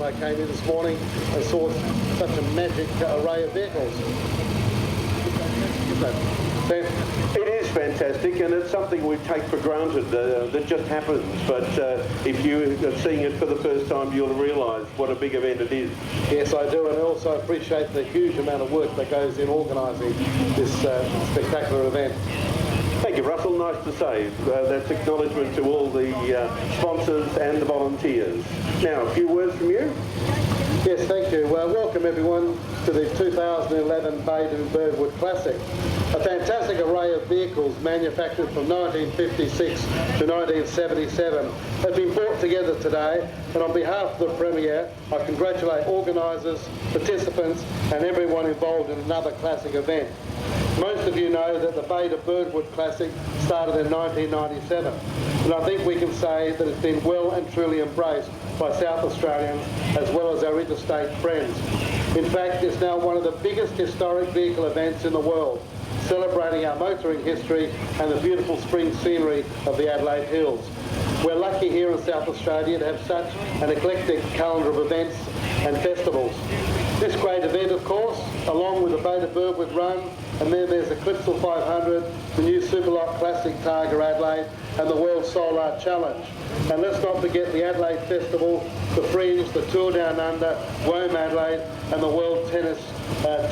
I came in this morning and saw such a magic array of vehicles. It is fantastic, and it's something we take for granted that just happens, but if you are seeing it for the first time, you'll realise what a big event it is. Yes, I do, and I also appreciate the huge amount of work that goes in organising this spectacular event. Thank you, Russell. Nice to say. That's acknowledgement to all the sponsors and the volunteers. Now, a few words from you. Yes, thank you. Welcome everyone to the 2011 Birdwood Classic. A fantastic array of vehicles manufactured from 1956 to 1977 have been brought together today, and on behalf of the Premier, I congratulate organisers, participants and everyone involved in another classic event. Most of you know that the Birdwood Classic started in 1997, and I think we can say that it's been well and truly embraced by South Australians as well as our interstate friends. In fact, it's now one of the biggest historic vehicle events in the world, celebrating our motoring history and the beautiful spring scenery of the Adelaide Hills. We're lucky here in South Australia to have such an eclectic calendar of events and festivals. This great event, of course, along with the Birdwood Run, and then there's the Clipsal 500, the new Superlot Classic Targa Adelaide, and the World Solar Challenge. And let's not forget the Adelaide Festival, the Fringe, the Tour Down Under, Rome Adelaide, and the World Tennis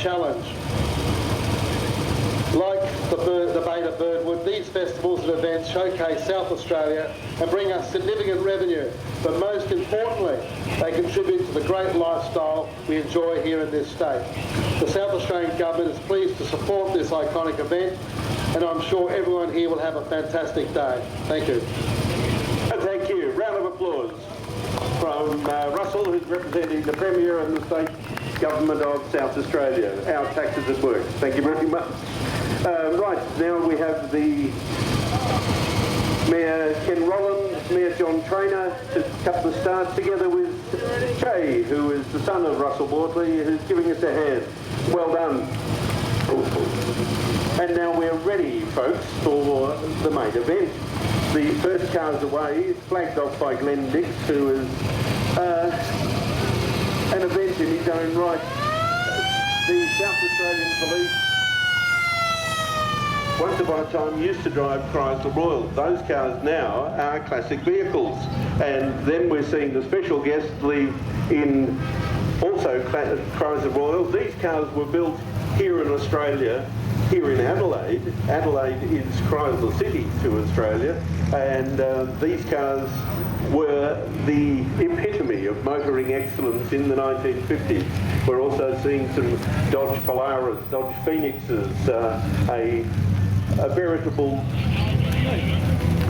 Challenge. Like the Birdwood, these festivals and events showcase South Australia and bring us significant revenue, but most importantly, they contribute to the great lifestyle we enjoy here in this state. The South Australian Government is pleased to support this iconic event, and I'm sure everyone here will have a fantastic day. Thank you. And thank you. Round of applause from Russell, who's representing the Premier and the State Government of South Australia. Our taxes at work. Thank you very much. Right, now we have the Mayor Ken Rolland, Mayor John Trainer to cut the start, together with Jay, who is the son of Russell Wortley, who's giving us a hand. Well done. And now we're ready, folks, for the main event. The first car's away, flagged off by Glenn Dix, who is an event in his own right. The South Australian Police once upon a time used to drive Chrysler Royals. Those cars now are classic vehicles. And then we're seeing the special guest leave in also Chrysler Royals. These cars were built here in Australia, here in Adelaide. Adelaide is Chrysler City to Australia, and these cars were the epitome of motoring excellence in the 1950s. We're also seeing some Dodge Polaris, Dodge Phoenixes, a veritable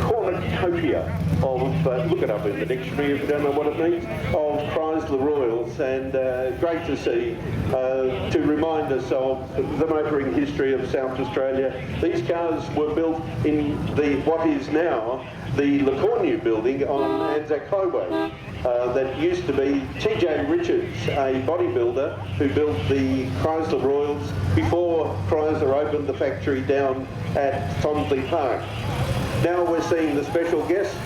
cornucopia of, look it up in the dictionary if you don't know what it means, of Chrysler Royals, and great to see, to remind us of the motoring history of South Australia. These cars were built in what is now the LeCornu building on Anzac Highway. That used to be T.J. Richards, a bodybuilder who built the Chrysler Royals before Chrysler opened the factory down at Tonsley Park. Now we're seeing the special guests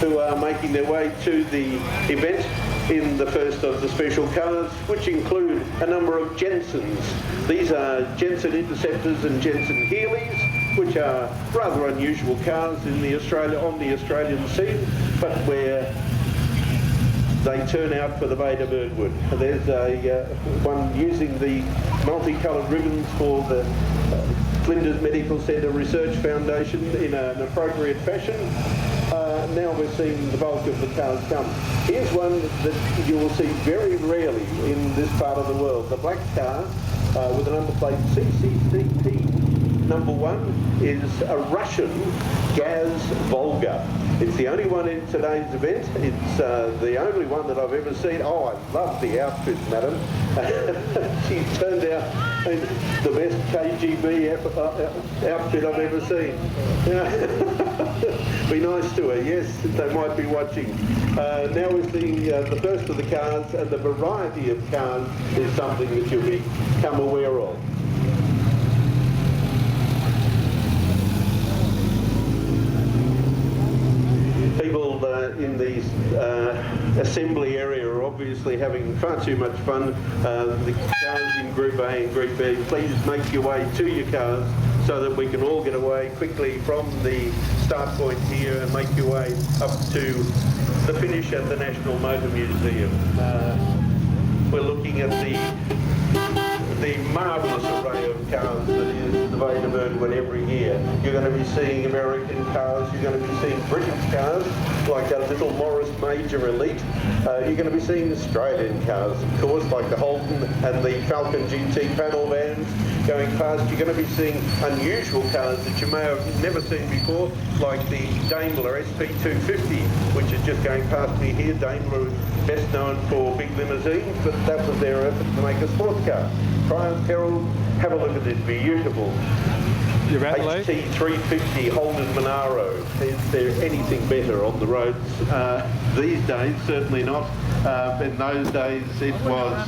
who are making their way to the event in the first of the special cars, which include a number of Jensens. These are Jensen Interceptors and Jensen Healeys, which are rather unusual cars on the Australian scene, but where they turn out for the Birdwood. There's one using the multicoloured ribbons for the Flinders Medical Centre Research Foundation in an appropriate fashion. Now we're seeing the bulk of the cars come. Here's one that you will see very rarely in this part of the world. The black car with a number plate CCCP number 1 is a Russian Gaz Volga. It's the only one in today's event. It's the only one that I've ever seen. Oh, I love the outfit, madam. She turned out the best KGB outfit I've ever seen. Be nice to her, yes, they might be watching. Now we're seeing the first of the cars, and the variety of cars is something that you'll become aware of. People in the assembly area are obviously having far too much fun. The cars in Group A and Group B, please make your way to your cars so that we can all get away quickly from the start point here and make your way up to the finish at the National Motor Museum. We're looking at the marvellous array of cars that is the Bay of Birdwood every year. You're going to be seeing American cars, you're going to be seeing British cars, like a little Morris Major Elite. You're going to be seeing Australian cars, of course, like the Holden and the Falcon GT panel vans going past. You're going to be seeing unusual cars that you may have never seen before, like the Daimler SP250, which is just going past me here. Daimler is best known for big limousines, but that was their effort to make a sports car. Triumph Herald, have a look at this beautiful You're Adelaide. HT350 Holden Monaro. Is there anything better on the roads these days? Certainly not. In those days it was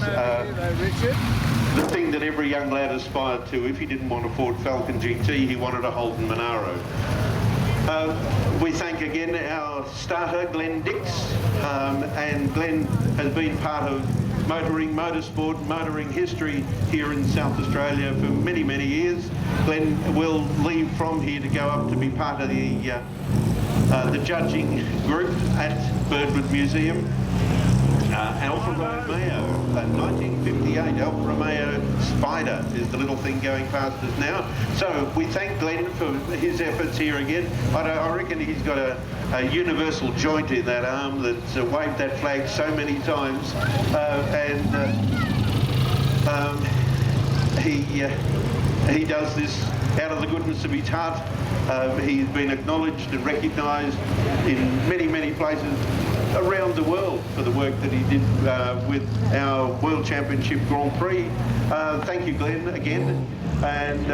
the thing that every young lad aspired to. If he didn't want a Ford Falcon GT, he wanted a Holden Monaro. We thank again our starter, Glenn Dix, and Glenn has been part of motoring, motorsport, motoring history here in South Australia for many, many years. Glenn will leave from here to go up to be part of the judging group at Birdwood Museum. Alfa Romeo, 1958 Alfa Romeo Spider is the little thing going past us now. So we thank Glenn for his efforts here again. I reckon he's got a universal joint in that arm that's waved that flag so many times, he does this out of the goodness of his heart. He's been acknowledged and recognised in many, many places around the world for the work that he did with our World Championship Grand Prix. Thank you, Glenn, again. And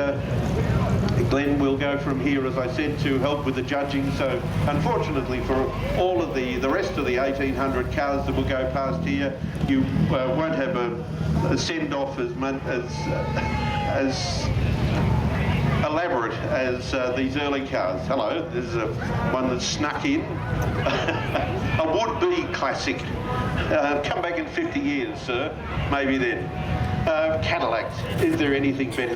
Glenn will go from here, as I said, to help with the judging. So unfortunately for all of the rest of the 1,800 cars that will go past here, you won't have a send-off as elaborate as these early cars. Hello, there's one that snuck in. A would-be classic. Come back in 50 years, sir. Maybe then. Cadillacs. Is there anything better?